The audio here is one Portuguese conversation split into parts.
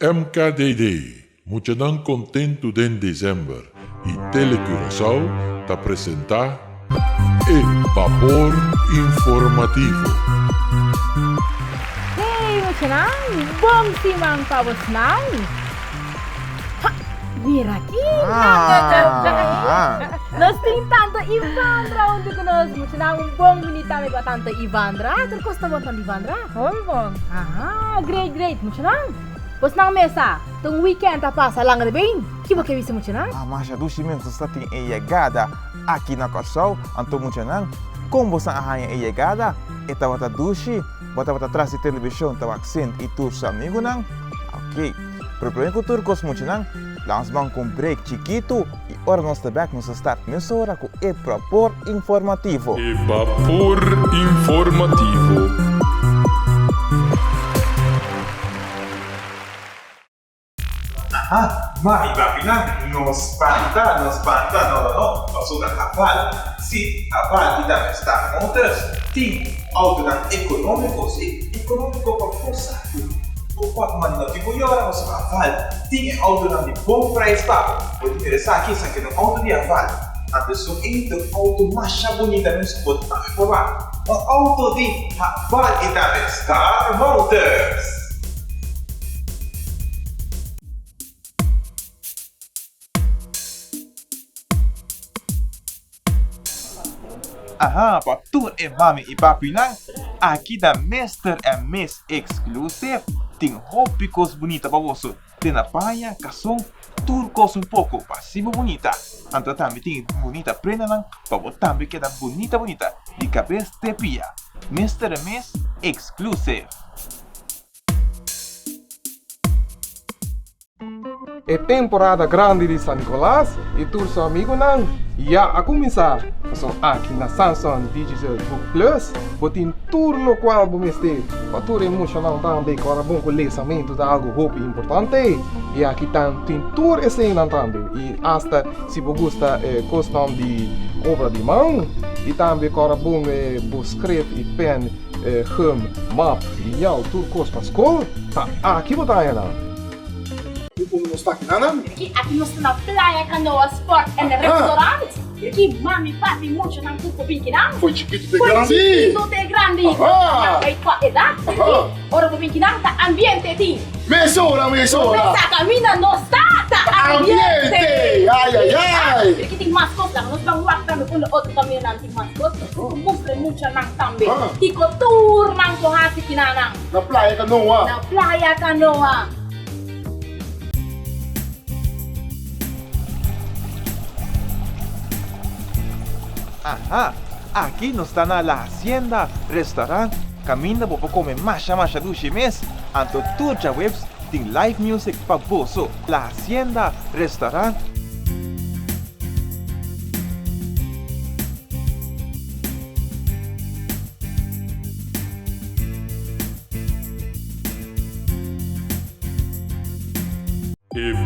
MKDD, muito contento de dezembro e Telecuraçao te apresenta Bapor Informativo. Hey, macam bom simang pabos nang. Mira aqui. Nós temos tanto Ivandra onde que nós macam bom bonita me tanto Ivandra. Tu custa bom tanto Ivandra? Bom. Great macam. Bos nang mesa, tung weekend tá passa lang de bem. Que você visse macam? Mas a dos chimentos está tem chegada aqui na Curacao, anto macam como você arranha a chegada, eta bota dushi, bota atrás de televisão, tá accent e tur sa amigo nang. Ok. Problema com turcos macam langsung com break chiquito e ora nós back nos start nessa hora com Bapor Informativo. Bapor Informativo. Mari Bapina, nos panta, no, sudah hafal. Si hafal kita start motors, ting auto dan ekonomiko pa po sa upat man na tipo yora mas hafal, ting auto dan di bom price pa. Pwede interesa aqui sa kino auto di hafal. Ante so ito auto masya bonita ng spot na po ba? O auto di hafal kita start motors. Patur e mami e papi nang aqui da Mr. and Miss Exclusive tem roupas bonita para você. Tem na praia, cação, turcos pouco, passivo bonita. Então também tem bonita prenda nang, para você também queda bonita de cabeça de pia. Mr. and Miss Exclusive. É temporada grande de São Nicolás e todos os amigos não. E a começar, só aqui na Samsung Digital Book Plus, botem tudo no qual vamos ter. Para tudo emocional também, para bom conhecimento de algo roupa importante. E aqui tem tudo esse também. E hasta se você gosta questão de obra de mão, e também para bom escrever e pen, map e tudo coisa para escola, aqui botar não. Aqui nós estamos na praia, canoa, sport and restaurant. Aqui mami, papi, muito nang tuko pinkinang. Foi chiquito de grande. Chiquito de grande. Ay, pa edad. Ora po pinkinang ta ambiente ti. Mesura. Sa camina no está ambiente. Ay. Aqui tem mascot lang. Nós vamos lá também com outro caminho nang tem mascot. Mostra muito nang também. Tiko tour nang pohasi kinanang. Na praia canoa. Na praia canoa. Aqui nós está na La Hacienda Restaurant, caminha para comer masha do chimes, anto turja webs tem live music para bolso. La Hacienda Restaurant.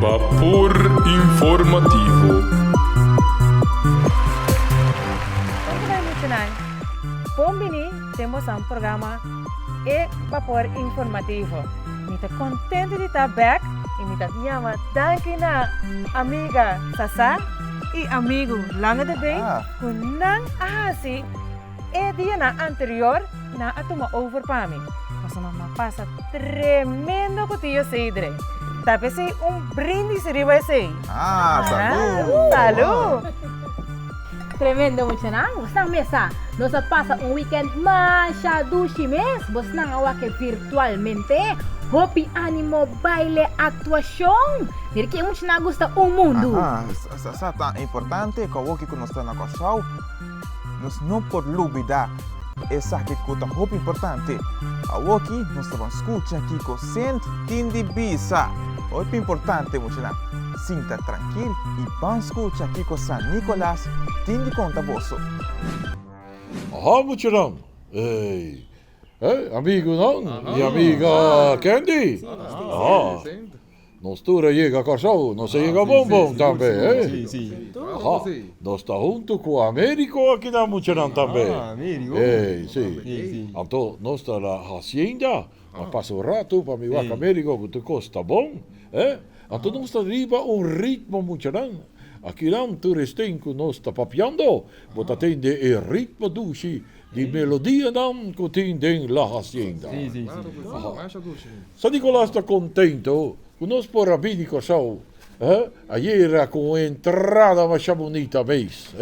Bapor Informativo. Bombini, temos um programa Bapor Informativo. Mita contente de estar back e mita chama danke na amiga Sasa e amigo Langa de Bem kunang ahasi dia na anterior na atuma over para mim. Mas não passa tremendo com tio Cedre. Tapi se brindis riba se. Salud. Tremendo mucho nang. Bos nang mesa. Nós passa weekend masyado chimes. Bos nang awake virtualmente. Hopi animo, baile, actuação. Diri que muito na gusta mundo. Essa tão importante que o que nós está na Curacao. Nós não podemos olvidar essa que é tão importante. O que nós estamos escutando aqui com Sent Tindi Bisa. O que é importante muito nang. Sinta tranquilo e vamos escutar aqui com São Nicolás. Tindi conta bolso. Mutirão. Amigo não? E amiga Candy? Nós todos chega a Curacao, nós chega bom também, Sim. Nós está junto com o Américo aqui na Mutirão também. Américo? Sim. Então, nós está na Hacienda mas passa o rato para me ir América, que tu costa bom, então nós está riba ritmo muito grande. Aqui não, turistem que nós está papiando, mas tem de ritmo dushi, de melodia não que tem de la hacienda. Sa Nicolás está contento, que nós por abrir de Corsau, ayer com a entrada mais bonita vez,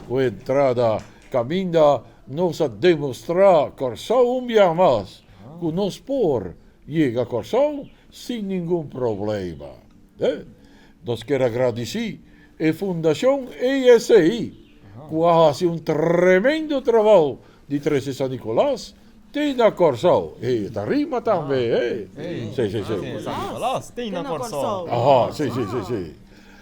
com a entrada caminha nós a demonstrar Corsau dia mais, que nós por chega a Corsau sem nenhum problema. Nós queremos agradecer a Fundação ESI, que faz tremendo trabalho de 13 São Nicolás, tem na Corsau. E tá rima também, Sim. São Nicolás, tem na Corsau. Sim.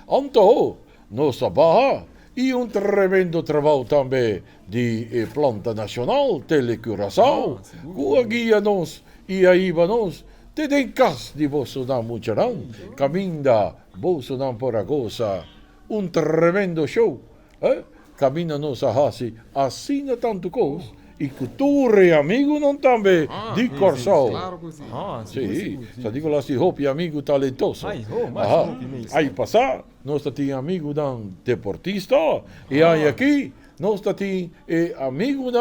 Então, nossa barra e tremendo trabalho também de Planta Nacional, Telecuraçao, que a guia nós e aí nós, te tem cas de Bolsonaro Mucharão, caminha Bolsonaro por agosa, tremendo show, caminha nossa raça, assina tanto coisa, e cultura e amigo não também, de Corsau. Sim, só digo lá se roupa e amigo talentoso. Aí passar, nós temos amigo deportista, e aí aqui, nós temos amigo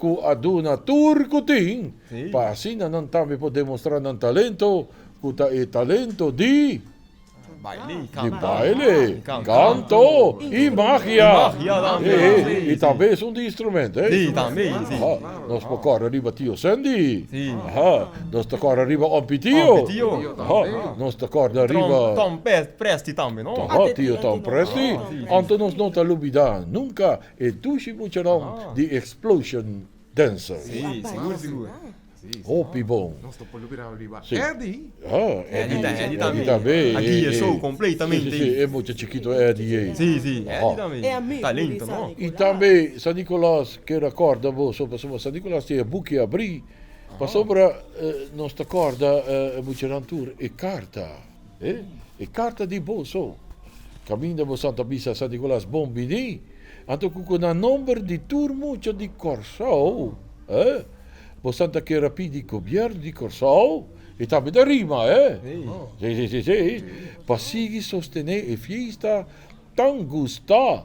que a dona turco tem, para assim não também pode demonstrar talento, que é talento de baile, canto e magia. E também são de instrumento, Sim, também. Nós tocamos arriba tio Sandy. Nós tocamos arriba Ompitio. Nós tocamos arriba Tom Presti também, não? Tio Tom Presti. Então nós não estamos olvidando nunca e dushi muito de Explosion Dancer. Sim, seguro. Hopi bom. Nós estamos olvidando arriba. Sim. Eddie também. Aqui é show completamente. Sim, é muito chiquito Eddie. Sim, Eddie também. É amigo Talento, de não? E também São Nicolás, que recorda sobre São Nicolás, tem a buque abrir, para sobre nossa corda, muito e carta. E carta de bolso. Caminho de Santa Missa São Nicolás Bombini, então com o número de turno de Corsau, Santa que rapidi cobier de Corsau, e também da rima, Sim. Para seguir sostener a fiesta tão gusta,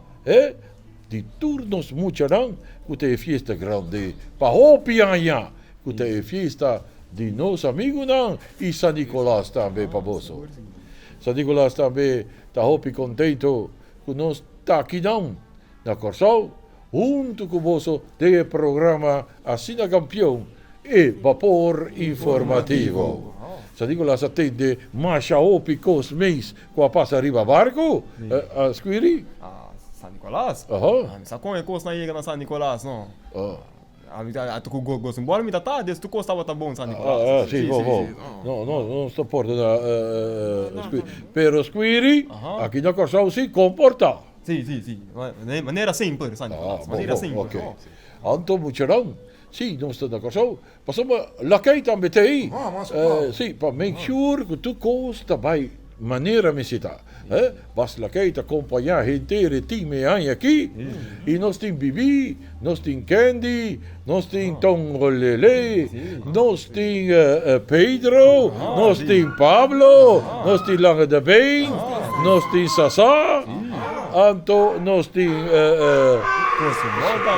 de turnos mucharan, que tem a fiesta grande, para Hopianha, que tem a fiesta de nosso amigo e São Nicolás também para você. São Nicolás também está contente que nós está aqui na Corsau, junto com você, tem o programa Assina Campeão e Bapor Informativo. São Nicolás atende Masha Opi Cosmês com a passa arriba barco, a Squiri. São Nicolás? Sa como é que na chega na São Nicolás, não? Tu gosta embora, me tá, desde tu gostava tá bom São Nicolás. Sim. Não estou porta da Pero Squiri, aqui na Corsau se comporta. Sim. Maneira simples, São Nicolás. Maneira simples. Ok. Então, mucherão. Sim, nós estamos na Corsau. Passamos lá que também tem. Sim, para make sure que tu costa vai maneira me citar. Basta lá que acompanhar a gente e time aqui. E nós temos Bibi, nós temos Candy, nós temos Tom Rolele, nós temos Pedro, nós temos Pablo, nós temos Lange de Bem, nós temos Sassá, então nós temos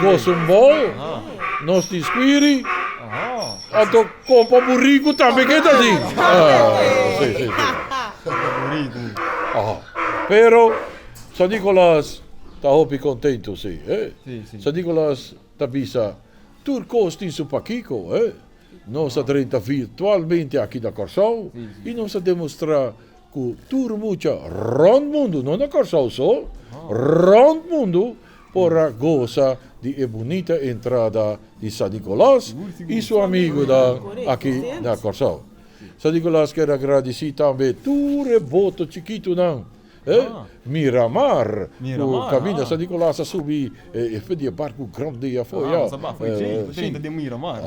Gosumbol, nós temos Squiri, então Copa Burrico também que está ali. Sim. Pero São Nicolás está contente, sim. São Nicolás está bisa turcos tem su paquico, nós estamos virtualmente aqui na Corsau e nós demonstrar que tur mucha round mundo, não na Corsau só, round mundo para goza de bonita entrada de São Nicolás e seu amigo aqui na Corsau. São Nicolás quer agradecer também tudo voto chiquito Miramar, o caminho São Nicolás a subir e foi de barco grande a foi de Miramar.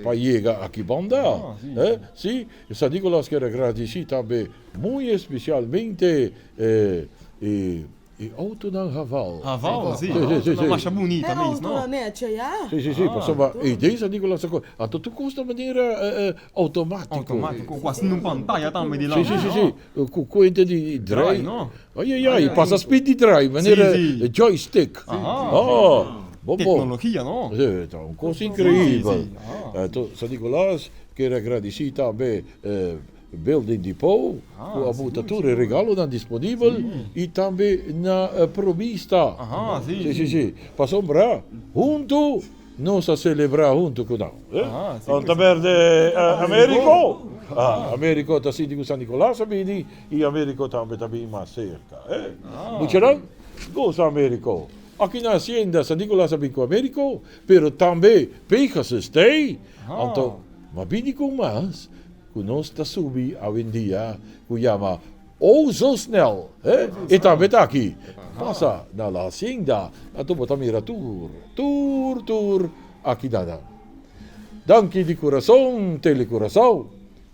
Para chegar aqui banda. Sim, São Nicolás quer agradecer também muito especialmente e auto ng Haval. Haval, sim. Sim. Uma marcha bonita É mesmo, não? Sim, passava. E daí sa Nicolas ako, ato tu custa maneira automático. Automático, quase num pantalla também de lá. Sim. Com de Drive, drive. não? Ai, passa speed de drive, maneira Sim. joystick. Bom. Tecnologia, não? Então, coisa incrível. Sim. Então, São Nicolás, quero agradecer também Building Depot, com a mutatura e regalo disponível e também na provista. Sim. Para sombrar, junto, nós a celebrar junto com nós. Então, verde Américo. Américo está sendo com São Nicolás, e Américo também mais cerca. Muito bem? Gosta Américo. Aqui na Hacienda San Nicolás com Américo, pero também Pecas stay. Então, mas bem com mais, que nós está subindo hoje em dia, que chama Zo Snel. E também está aqui. Passa na Hacienda, então bota mira tour, aqui nada. Danke de coração, telecoração,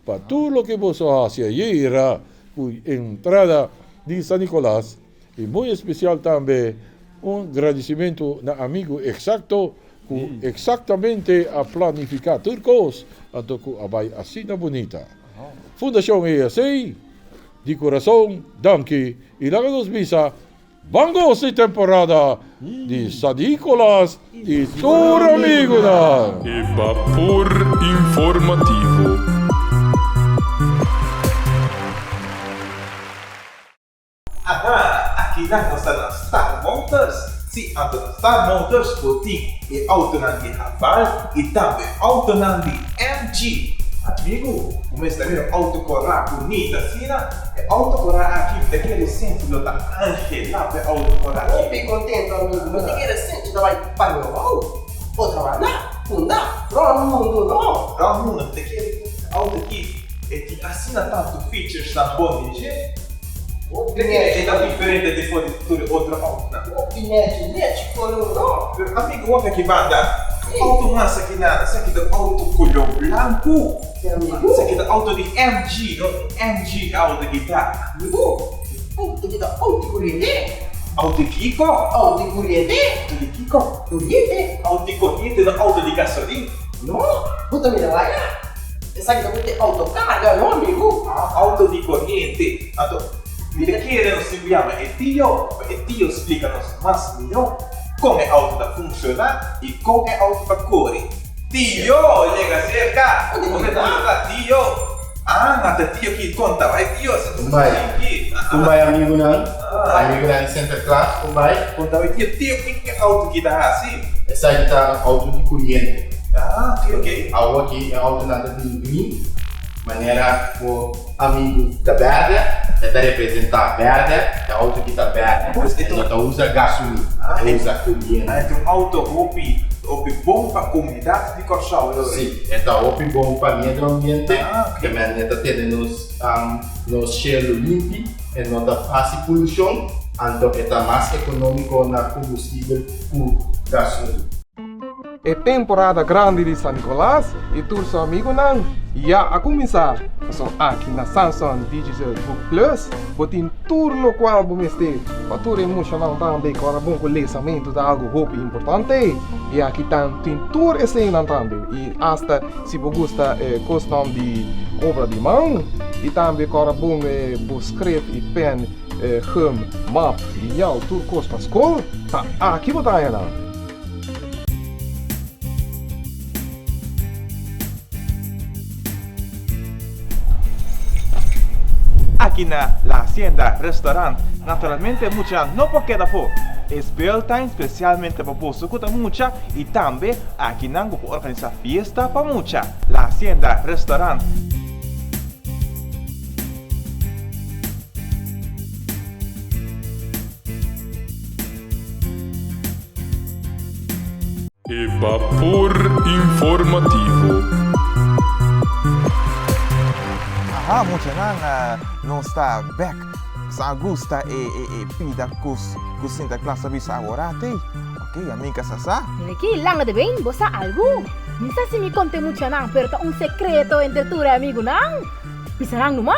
para tudo o que você faz ayer, com entrada de San Nicolás, e muito especial também, agradecimento na amigo exacto, que exatamente a planificar turcos, então que vai assim na bonita. Fundação ESA, de coração, danke, e lá nos visa, vamos de temporada de San Nicolás e tour amigo da. Bapor Informativo. Aqui nós estamos Star Motors. Sim, então Star Motors tem auto de Haval e também auto de MG. Amigo, o mês também auto corá bonita assim, é auto corá aqui, daquele centro da Angela, é auto corá aqui. Bem contente, amigo, mas daquele centro da vai para o mal, ou trabalhar, não dá, não, daquele auto aqui, é assina tanto features tão bom, gente. É diferente de outro auto. Amigo, olha que banda. Auto massa aqui nada. Isso aqui é auto color branco. Isso aqui é auto de MG. MG auto de guitarra. Auto de corrente. Auto de Kiko. Auto de corrente. Auto de Kiko. Auto de corrente não auto de gasolina. Não, você me dá lá. Essa aqui é autocarga, não, amigo? Auto de corrente. Mira que nos enviamos tio explica-nos mais melhor como é auto da funcionar e como é auto da correr. Tio, chega cerca, como é da tio? Nada tio que conta, vai tio, você não vai amigo não em Santa Claus, não vai? Conta vai tio, que é auto que dá assim? Essa aqui está auto de corrente. Ok. A outra aqui é auto nada de mim. Maneira o amigo da verde, está representar verde, é auto que está verde, então usa gasolina, usa corrente. Então auto bom para a comunidade de Curacao. Sim, então bom para o meio ambiente, também está tendo nos cheiro limpo, e não está fácil poluição, então está mais econômico na combustível por gasolina. É temporada grande de San Nicolás e tour seu amigo não. E a começar, são aqui na Samsung Digital Book Plus, botem tudo no qual vamos ter, para tudo emocional também, para bom conhecimento de algo muito importante. E aqui tem tudo esse também, e hasta se você gosta questão de obra de mão, e também para bom escrever e pen, hum, map, e tudo coisa para escola, tá aqui botar não. Aqui na Hacienda Restaurante, naturalmente mucha não pode quedar fora. Esbelta especialmente para você que mucha e também aqui não vou organizar fiesta para mucha. Hacienda Restaurante. Bapor Informativo. Mucha não está back sa gusta e pida kus Santa Claus bisa agora te. Ok, amiga Sasa. Aqui lang de bem, bosa algo. Misa si me conte mucho nang, pero ta un secreto entre tu amigo nang. Bisa nang numa.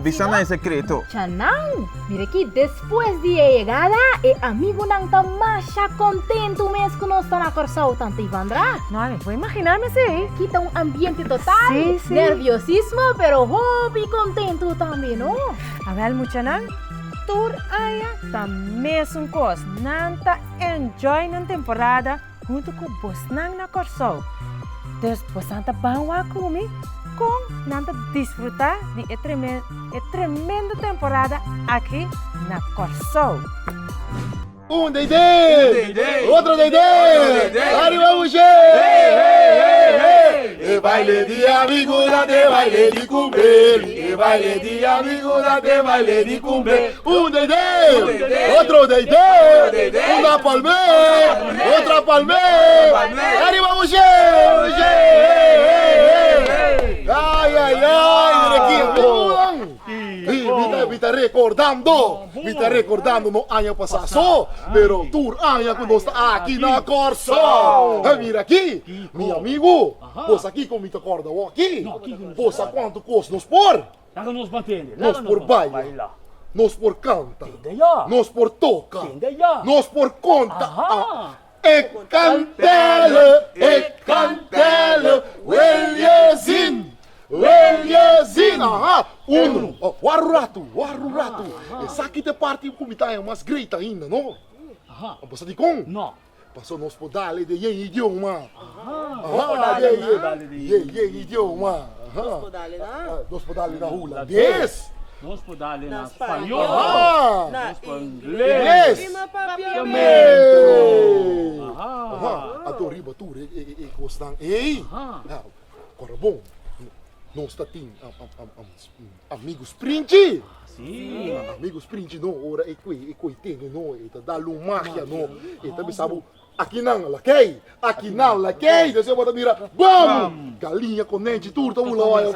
Bisa na yung sekreto. Chanang, mira aqui, depois de chegada, amigo nang tá masha contento mesmo que nós está na Corsau, tanto Ivandra. Não, vou imaginar, mas sim. Aqui tá ambiente total, Sí. nerviosismo, pero hobby contento também, não? A ver, Muchanang, tour aya tá mesmo coisa. Nanta enjoy na temporada junto com Bosnang na Corsau. Depois Santa Banwa kumi com nanta desfrutar de tremenda temporada aqui na Corsau. Deidei! Outro Deidei! Arriba, Buxê! E baile de amigo, date baile de cumbé. E baile de amigo, date baile de cumbé. Deidei! Outro Deidei! Uma palmé! Outra palmé! Arriba, Buxê! Ai, mira aqui, me está recordando no año pasado, pero tour año que nós está aqui na Corsau. Mira aqui, meu amigo, vos aqui como me acorda, aqui, vos a quanto custa nos por? Nos mantém, nos por baila, nos por canta, nos por toca, nos por conta. E cantele, Welhezin, warurato. Essa aqui te parte como tá é mais grita ainda, não? Você de com? Não. Passou nos podales de yen idioma. Idioma. Nos podales na hula. Yes. Nos podales na espanhol. Nos inglês. Também. Adoriba tu e gostam. Ei. Agora bom. Nós temos amigos print. Sim. Amigos print não, ora é que tem não, é da lumáquia não, é também sabe aqui não laquei, você bota mira, bam, galinha com dente turta ula vai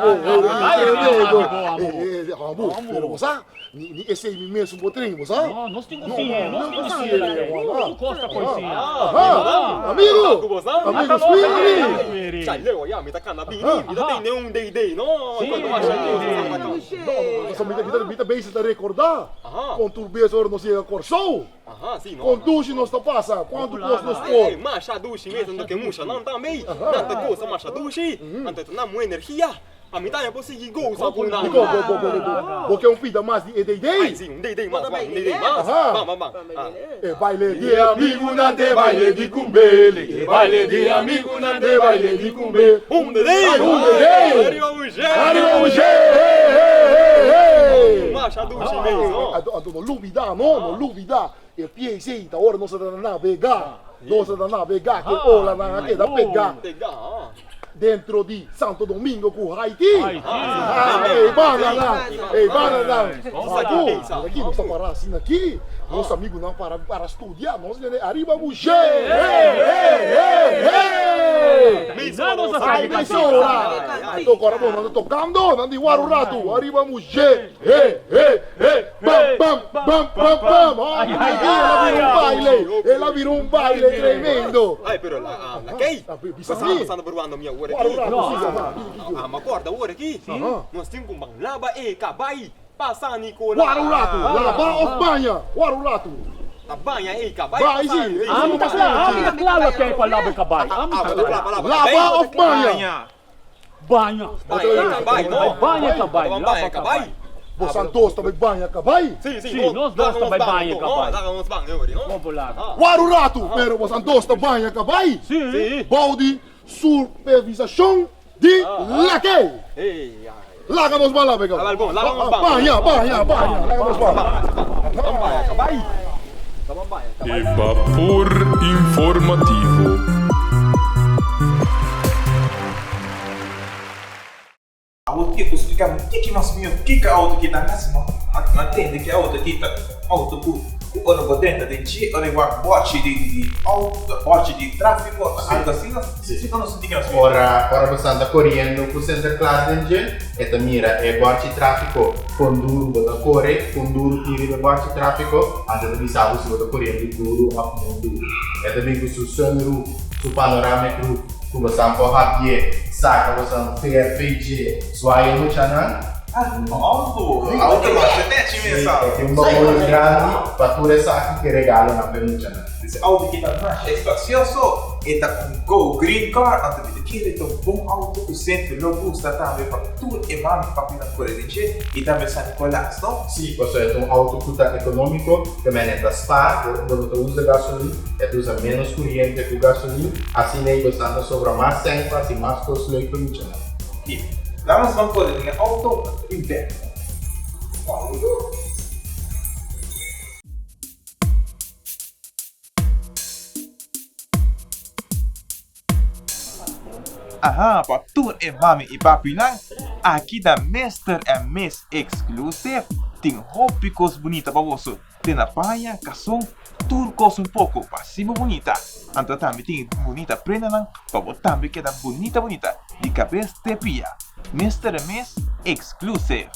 pero você ni esse mesmo botrinho, você? Não, nós temos cozinha, nós costa coisinha. Amigos print. Sai leu aí, me tá canabini, me tá tem nenhum Deidei, não? Você me tá bem se tá recordar? Com turbeza hora nós ia Corsau. Sim, não. Com duche nós tá passa, quanto custa nos por? Macha duche mesmo do que mucha, não também. Não te gosta macha duche, não te dá muita energia. A mim tá é possível go, sabe como não? Porque um pida mais de Deidei? Sim, Deidei mais, Deidei mais. Vamos. É baile de amigo, não tem baile de cumbele. É baile de amigo, não tem baile de cumbele. Deidei! Arriba Buxê! Macha duche mesmo. No lubida, no lubida. E piecita, ora nós estamos navegar. Que ola na queda pegar. Dentro de Santo Domingo com Haiti. Banana. Aqui nós estamos para assim aqui. Nosso amigo não para estudar, nós arriba Buxê. Agora bom, nós estamos tocando, de Warurato, arriba Buxê. Bam. Ela virou um baile tremendo. Ai, pero la que? Passando por ano minha hora aqui. Uma corda hora aqui. Nós temos um laba e cabai. Passa Nicolas. Warurato, laba of banha. Warurato. A banha e cabai. Vai sim. Claro que é para lava cabai. Laba of banha. Banha. Banha cabai. Você Santos também banha cabai? Sim, nós dois também banha cabai. Vamos lá. Warurato, pero você Santos também banha cabai? Sim. Balde supervisação de laquei. Larga nos balas, pegou. Banha. Bapor Informativo. O que explicar o que nós vimos, o que a auto que está nessa, não entende que a auto aqui está auto o ano potente de ti, olha igual bote de tráfego, algo assim, não nos sentimos. Ora bastante correndo por center class engine, eta mira é bote de tráfego conduro bota corre, conduro tira de bote de tráfego, anda de bisado se bota correndo duro a mundo. Eta bem com su sunroof, su panorâmico, com bastante rapie, saca bastante PFG, suai no channel. Não, pô. Automaticamente, mensal. Tem um bagulho grande para tu essa aqui que regalo na pergunta. Esse auto que tá mais espacioso, ele tá com Go Green Car, antes de que ele tem um bom auto que sempre robusta também para tudo e mais para pintar por ele e também San Nicolás, não? Sim, porque é um auto que tá econômico, também é da Spa, quando tu usa gasolina, tu usa menos corrente que o gasolina, assim aí você anda sobre mais tempo, assim mais custo que funciona. E vamos por ele, auto interno. Aha, para tudo e mami e papi lang, aqui da Mr. and Miss Exclusive, tem roupas bonitas para você. Tem na praia, cação, tudo coisa pouco, passivo bonita. Então também tem bonita prenda lang, para você também queda bonita, de cabeça de pia. Mr. and Miss Exclusive.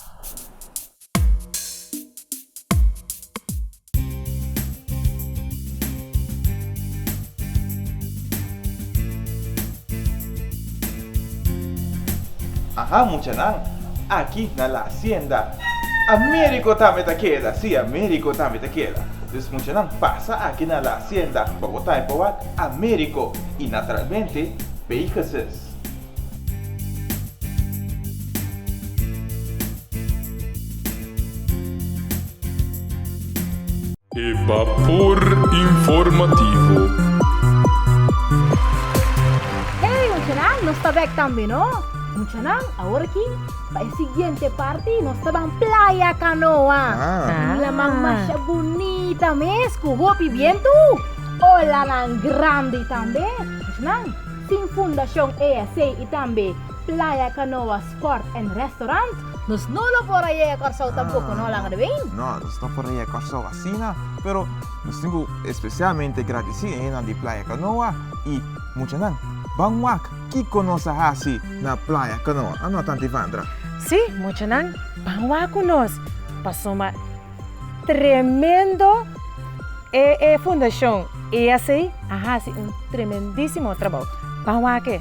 Aha, muchanan, aqui na la hacienda, Américo também tá queda, sim, Américo também tá queda. Então, muchanan, passa aqui na la hacienda, para botar em provar Américo e naturalmente, Pegasus. Bapor Informativo. Hey, muchanan, nós tá back também, não? Muchanan, agora aqui, para a seguinte parte, nós estamos em Playa Canoa. La mamá bonita mesmo, roupa viento. Olha lá, grande também. Muchanan, sem fundação ESA e também Playa Canoa Sport and Restaurant. Nós não por aí Corsau tampoco, não lang de bem? Não, nós não por aí Corsau assim, pero nós temos especialmente agradecido de Playa Canoa e muchanan. Bangwak, que conosce assim na Playa Canoa? Ano tanti Vandra? Sim, muchanan, bangwak conosco. Passou uma tremendo fundação. E assim, hace tremendíssimo trabalho. Bangwak.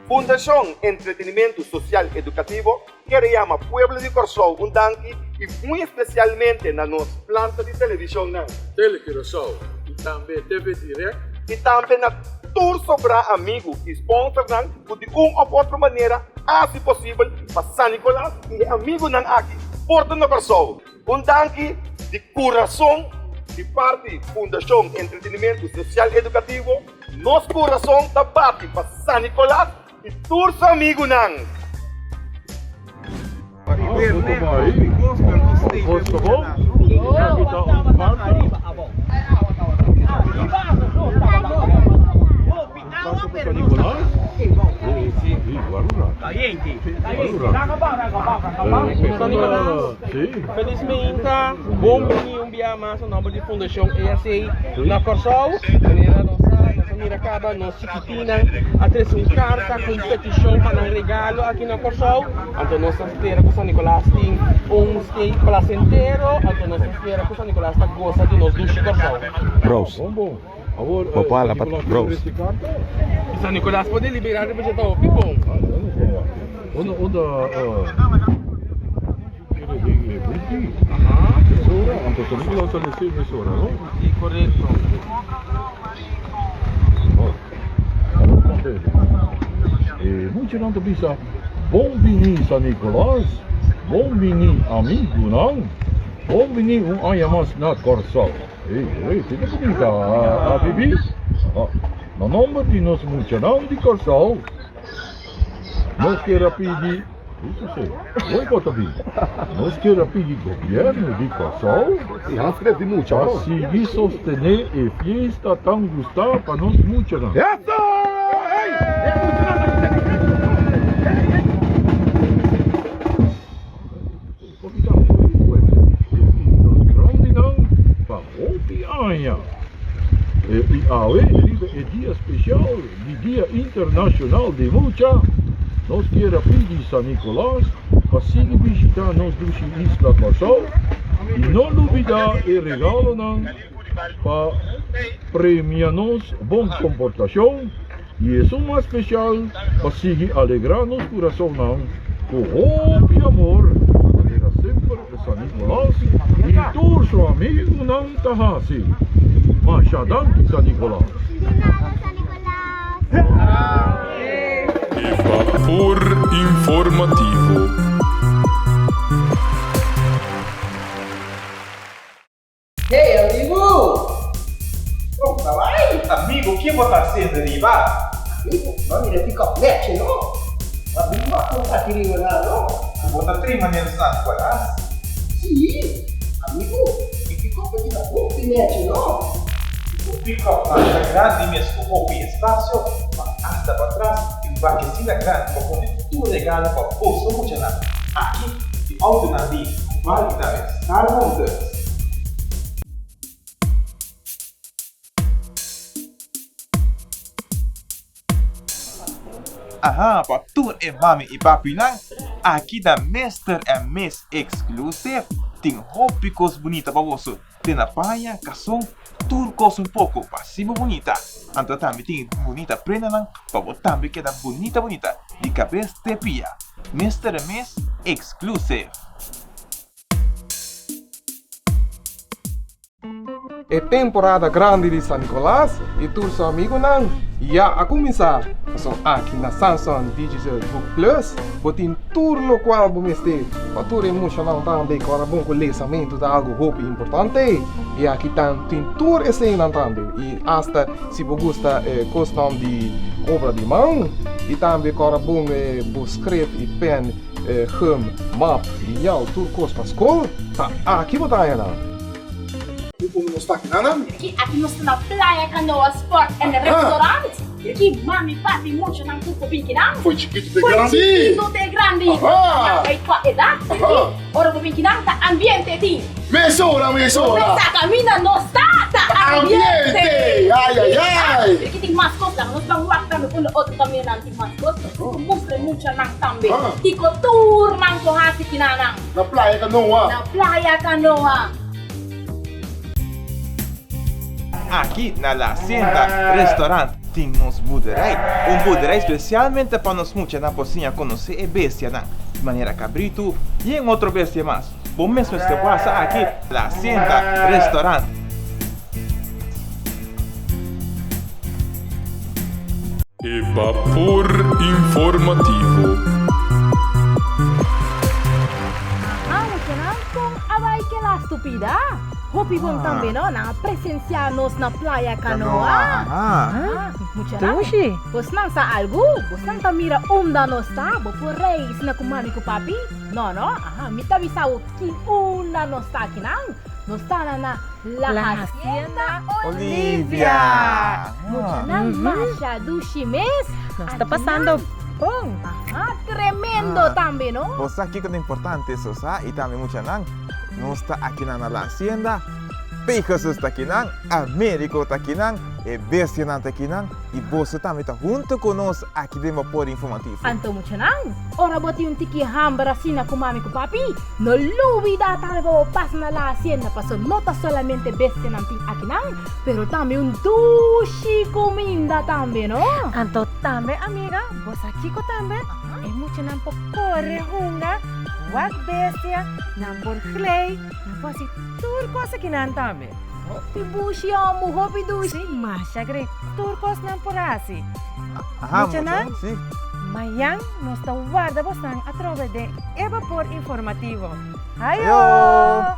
Fundación Entretenimiento Social Educativo que llama Pueblo de Corsau un danqui y muy especialmente en nuestra planta de televisión. Telecorsau e também TV Direct. E também na tour sobra amigo e sponsor de uma ou outra maneira, assim possível, para San Nicolás e amigo nan aqui, Porto no Corsau. Um danke de coração de parte Fundação Entretenimento Social Educativo, nosso coração da bate para San Nicolás e tour amigo nan. Felizmente, bom dia, dia mais o nome de Fundação ESA na Corsau. Nossa acaba, nossa chiquitina, a ter uma carta, competição para um regalo aqui na Corsau. Então, nossa espera que San Nicolás tem stay placenteiro. Então, nossa espera que San Nicolás gosta de nós do Corsau. Bros. Popala para bros. San Nicolás pode liberar o projeto ao bom. Correto. Muito não bisa bom vini San Nicolás, bom vini amigo não, bom vini ayamas na Corsau. Tidak bonita a Bibi. No nome de nós muchanan de Corsau, nós queremos pedir, isso sei, oi Cotabi, nós queremos pedir governo de Corsau para seguir sostener a fiesta tão gostada para nós muchanan. E hoje é dia especial, de Dia Internacional de Mucha. Nós queremos pedir San Nicolás para seguir visitar nós duas Isla Corsau e não duvidar e regalo para premiar-nos bom comportação e é mais especial para seguir alegrar nos coração com hope e amor, maneira sempre de San Nicolás, e todos os amigos não tahasi. Machadão San Nicolás. E Bapor Informativo. Ei, amigo! Como tá vai? Amigo, o que você está sendo ali, vá? Amigo, não me fica net, não? Amigo, não tá querendo nada, não? Você está treinando na escola? Sim, amigo, e ficou pedindo pouco net, não? O pick-up é grande mesmo, com o espaço, hasta para trás, e uma vaquecina grande para comer tudo legal para o poço funcionar. Aqui, de alto na vida, vale também, estar juntos. Aha, para tudo é mami e papi lang, aqui da Mr. and Miss Exclusive, tem roupas bonitas para você. Tem na praia, cação, turcos pouco, passivo bonita. Então também tem bonita prenda lang, para você também queda bonita. De cabeça de pia. Mr. and Miss Exclusive. É temporada grande de San Nicolás e todos os amigos não. Já a começar, são aqui na Samsung Digital Book Plus, botem tudo no qual vamos ter, para tudo emocional também, para bom conhecimento de algo roupa importante. E aqui tem tudo esse também, e hasta se você gosta questão de obra de mão, e também para bom escrever e pen, map, e tudo coisa para escola, tá aqui botar não. Como nós está aqui, Nana? Aqui nós estamos na Praia Canoa Sport and Restaurant. Aqui, mami, papi, muito não tudo pinquinão. Foi chiquito de grande. Foi chiquito de grande. Aí, tua edad. Ora, o pinquinão tá ambiente, tim. Mesura. Essa camina não está ambiente. Ai. Aqui tem mais coisas. Nós vamos lá também com outro caminho, não tem mais coisas. Mostra muito não também. Tico tour, não corrase aqui, não. Na Praia Canoa. Na Praia Canoa. Aqui na La Hacienda Restaurante temos buderai. Buderai especialmente para nós muitos na cozinha conhecer a bestia de maneira cabrito e em outra bestia mais. Bom mesmo este passa aqui La Hacienda Restaurante. E Bapor Informativo. Estúpida. Hopi bom também, não? Na presenciar nós na Praia Canoa. Mucha Tuxi. Você não sabe algo? Você não mira onda nós tá? Por reis na kumami ko papi? Não. Mita bisa que onda nós tá aqui não? Nós tá na La Hacienda Olivia. Mucha não marcha do chimes. Nós está passando bom. Tremendo também, não? Você aqui que é importante isso, e também muito não. Nós está aqui na La Hacienda, Pegasus está aqui não, Américo está aqui não, e Bestia está aqui não, e você também está junto conosco aqui dentro do Bapor Informativo. Anto muito não? Ora boti tiki hambra sina com mami com papi, no lubida talvez passa na La Hacienda, passou nota solamente Bestia não aqui não, pero também dushi comida também, não? Anto também, amiga, você aqui ko também, é muito não por correr hunga. Wag bestia, não por clay, não por assim, tudo coisa que não também. Hopi bushi amo, hopi dushi. Sim, mas chegre, tudo coisa não por assim. Muito não? Sim. Mayang, nós estamos guarda bastante através de Bapor Informativo. Ayo!